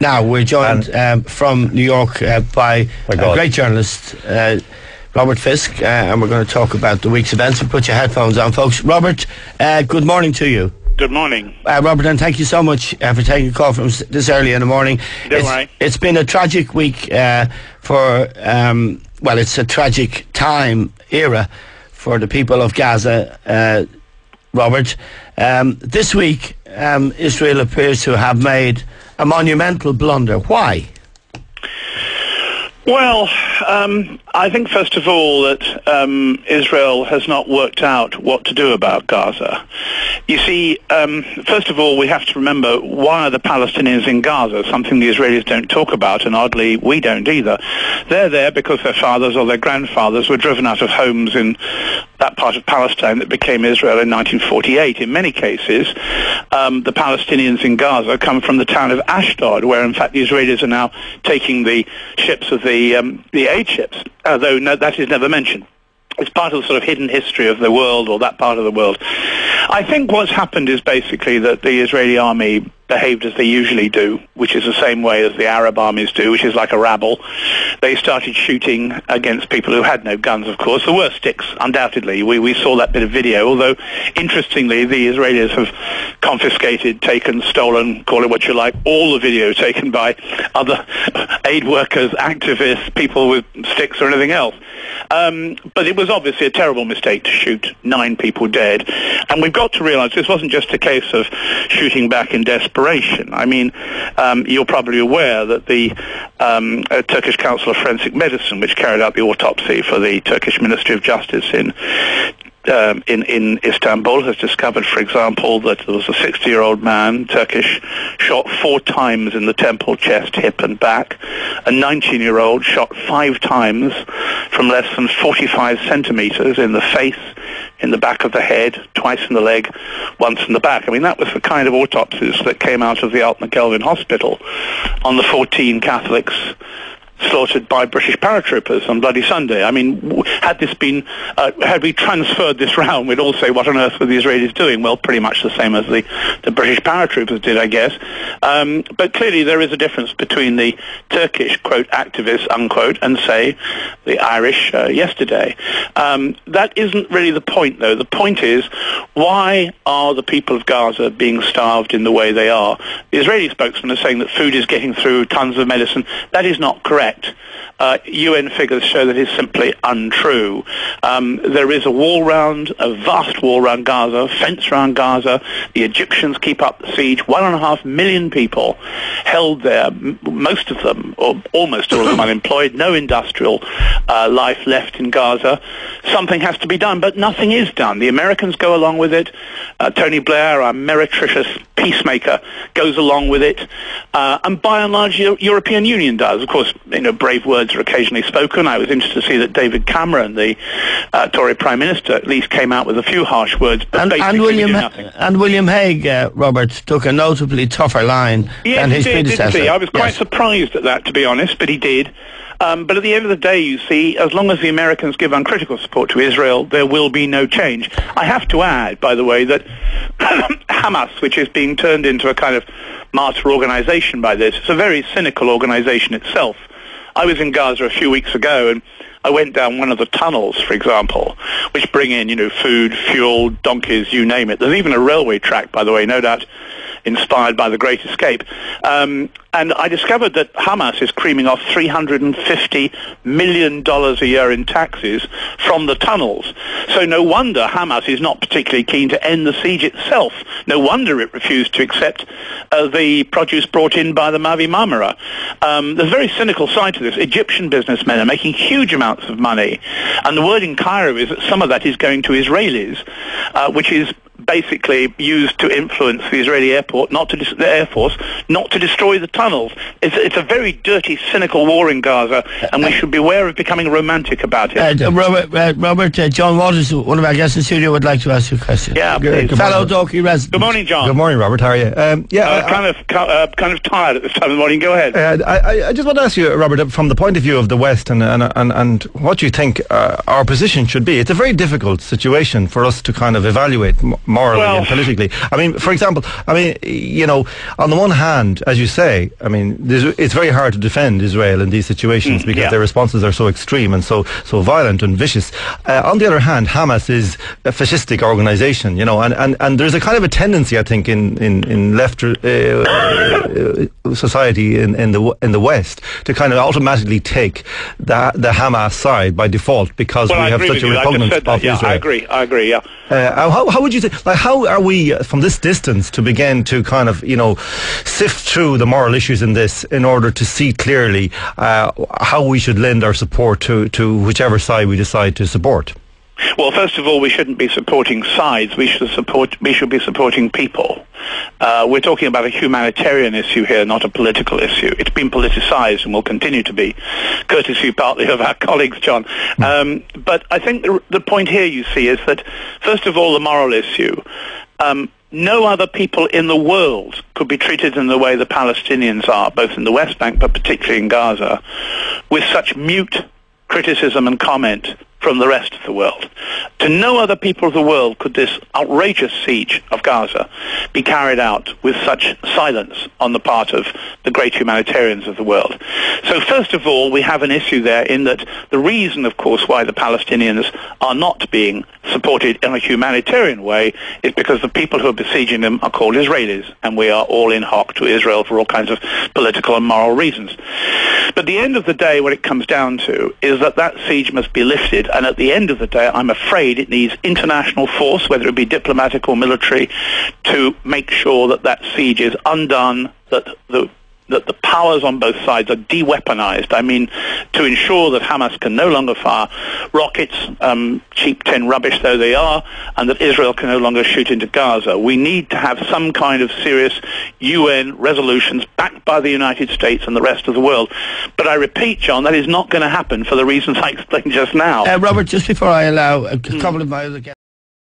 Now, we're joined from New York by a great journalist, Robert Fisk, and we're going to talk about the week's events. So put your headphones on, folks. Robert, good morning to you. Good morning. Robert, and thank you so much for taking a call from us this early in the morning. Don't worry. It's been a tragic week it's a tragic era for the people of Gaza, Robert. This week, Israel appears to have made a monumental blunder. Why? Well, I think first of all that Israel has not worked out what to do about Gaza. You see, first of all, we have to remember, why are the Palestinians in Gaza? Something the Israelis don't talk about, and oddly, we don't either. They're there because their fathers or their grandfathers were driven out of homes in that part of Palestine that became Israel in 1948. In many cases, the Palestinians in Gaza come from the town of Ashdod, where in fact the Israelis are now taking the ships of the aid ships, although that is never mentioned. It's part of the sort of hidden history of the world, or that part of the world. I think what's happened is basically that the Israeli army behaved as they usually do, which is the same way as the Arab armies do, which is like a rabble. They started shooting against people who had no guns, of course. There were sticks, undoubtedly. We saw that bit of video, although, interestingly, the Israelis have confiscated, taken, stolen, call it what you like, all the video taken by other aid workers, activists, people with sticks or anything else. But it was obviously a terrible mistake to shoot 9 people dead. And we've got to realise this wasn't just a case of shooting back in desperation. I mean, you're probably aware that the Turkish Council of Forensic Medicine, which carried out the autopsy for the Turkish Ministry of Justice in Istanbul, has discovered, for example, that there was a 60-year-old man, Turkish, shot 4 times in the temple, chest, hip and back. A 19-year-old shot 5 times from less than 45 centimetres in the face, in the back of the head, twice in the leg, once in the back. I mean, that was the kind of autopsies that came out of the Alt McGelvin Hospital on the 14 Catholics slaughtered by British paratroopers on Bloody Sunday. I mean, had we transferred this round, we'd all say, what on earth were the Israelis doing? Well, pretty much the same as the British paratroopers did, I guess. But clearly there is a difference between the Turkish, quote, activists, unquote, and, say, the Irish yesterday. That isn't really the point, though. The point is, why are the people of Gaza being starved in the way they are? The Israeli spokesman is saying that food is getting through, tons of medicine. That is not correct. UN figures show that is simply untrue. There is a vast wall around Gaza, fence around Gaza. The Egyptians keep up the siege. 1.5 million people held there, most of them, or almost all of them, unemployed, no industrial life left in Gaza. Something has to be done, but nothing is done. The Americans go along with it. Tony Blair, our meretricious peacemaker, goes along with it. And by and large, the European Union does. Of course, brave words are occasionally spoken. I was interested to see that David Cameron, the Tory Prime Minister, at least came out with a few harsh words, but basically we do nothing. And William Hague, Robert, took a notably tougher line than his predecessor. Didn't he? I was quite surprised at that, to be honest, but he did. But at the end of the day, you see, as long as the Americans give uncritical support to Israel, there will be no change. I have to add, by the way, that Hamas, which is being turned into a kind of martyr organisation by this, it's a very cynical organisation itself. I was in Gaza a few weeks ago, and I went down one of the tunnels, for example, which bring in, food, fuel, donkeys, you name it. There's even a railway track, by the way, no doubt inspired by The Great Escape. And I discovered that Hamas is creaming off $350 million a year in taxes from the tunnels. So no wonder Hamas is not particularly keen to end the siege itself. No wonder it refused to accept the produce brought in by the Mavi Marmara. There's a very cynical side to this. Egyptian businessmen are making huge amounts of money. And the word in Cairo is that some of that is going to Israelis, which is basically used to influence the Israeli Air Force not to destroy the tunnels. It's a very dirty, cynical war in Gaza, and we should beware of becoming romantic about it. Robert, John Waters, one of our guests in the studio, would like to ask you a question. Yeah, fellow Dalkey resident. Good morning, John. Good morning, Robert. How are you? Kind of tired at this time of the morning. Go ahead. I just want to ask you, Robert, from the point of view of the West and what you think our position should be. It's a very difficult situation for us to kind of evaluate morally and politically. I mean, for example, you know, on the one hand, as you say, I mean, it's very hard to defend Israel in these situations because their responses are so extreme and so violent and vicious. On the other hand, Hamas is a fascistic organisation, you know, and there's a kind of a tendency, I think, in left society in the West to kind of automatically take the Hamas side by default because we have such a repugnance of Israel. I agree. Yeah. How would you say? Like, how are we from this distance to begin to kind of, you know, sift through the moral issues in this in order to see clearly how we should lend our support to whichever side we decide to support? Well, first of all, we shouldn't be supporting sides. We should be supporting people. We're talking about a humanitarian issue here, not a political issue. It's been politicized and will continue to be, courtesy partly of our colleagues, John. But I think the point here, you see, is that, first of all, the moral issue. No other people in the world could be treated in the way the Palestinians are, both in the West Bank, but particularly in Gaza, with such mute criticism and comment from the rest of the world. To no other people of the world could this outrageous siege of Gaza be carried out with such silence on the part of the great humanitarians of the world. So first of all, we have an issue there in that the reason, of course, why the Palestinians are not being supported in a humanitarian way is because the people who are besieging them are called Israelis, and we are all in hock to Israel for all kinds of political and moral reasons. But the end of the day, what it comes down to is that siege must be lifted, and at the end of the day, I'm afraid it needs international force, whether it be diplomatic or military, to make sure that siege is undone, that the powers on both sides are de-weaponized. I mean, to ensure that Hamas can no longer fire rockets, cheap tin rubbish though they are, and that Israel can no longer shoot into Gaza. We need to have some kind of serious UN resolutions backed by the United States and the rest of the world. But I repeat, John, that is not going to happen for the reasons I explained just now. Robert, just before I allow a couple of my other guests